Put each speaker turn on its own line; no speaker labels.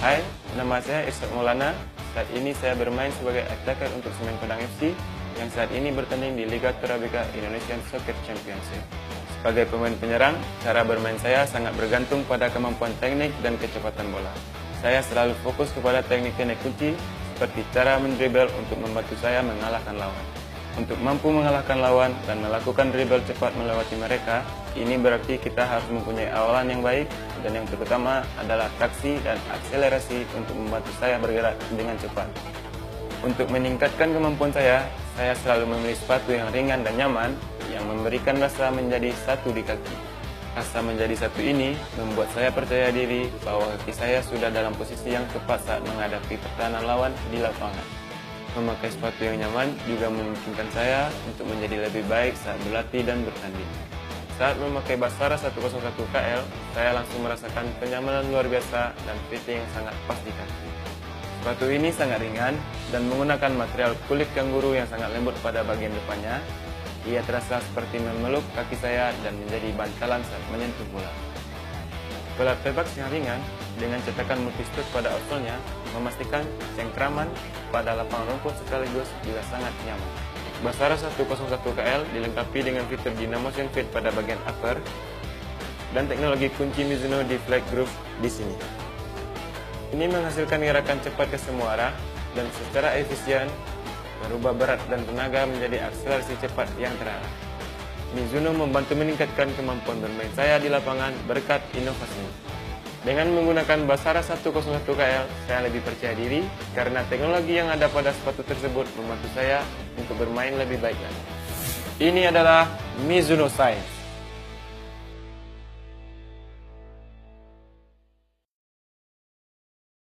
Hai, nama saya Irsyad Maulana. Saat ini saya bermain sebagai attacker untuk Semen Padang FC yang saat ini bertanding di Liga Torabika Indonesian Soccer Championship. Sebagai pemain penyerang, cara bermain saya sangat bergantung pada kemampuan teknik dan kecepatan bola. Saya selalu fokus kepada teknik-teknik kunci seperti cara mendribble untuk membantu saya mengalahkan lawan. Untuk mampu mengalahkan lawan dan melakukan dribble cepat melewati mereka, ini berarti kita harus mempunyai awalan yang baik dan yang terutama adalah traksi dan akselerasi untuk membantu saya bergerak dengan cepat. Untuk meningkatkan kemampuan saya selalu memilih sepatu yang ringan dan nyaman yang memberikan rasa menjadi satu di kaki. Rasa menjadi satu ini membuat saya percaya diri bahwa kaki saya sudah dalam posisi yang tepat saat menghadapi pertahanan lawan di lapangan. Memakai sepatu yang nyaman juga memungkinkan saya untuk menjadi lebih baik saat berlatih dan bertanding. Saat memakai Basara 101 KL, saya langsung merasakan kenyamanan luar biasa dan fitting yang sangat pas di kaki. Sepatu ini sangat ringan dan menggunakan material kulit kanguru yang sangat lembut pada bagian depannya. Ia terasa seperti memeluk kaki saya dan menjadi bantalan saat menyentuh bola. Bola Pebax yang ringan dengan cetakan multistroke pada outsole-nya memastikan cengkraman pada lapangan rumput sekaligus juga sangat nyaman. Basara 101 KL dilengkapi dengan fitur Dynamotion Fit pada bagian upper dan teknologi kunci Mizuno Deflect Groove di sini. Ini menghasilkan gerakan cepat ke semua arah dan secara efisien merubah berat dan tenaga menjadi akselerasi cepat yang terarah. Mizuno membantu meningkatkan kemampuan bermain saya di lapangan berkat inovasinya. Dengan menggunakan Basara 101 KL, saya lebih percaya diri karena teknologi yang ada pada sepatu tersebut membantu saya untuk bermain lebih baik lagi. Ini adalah Mizuno Science.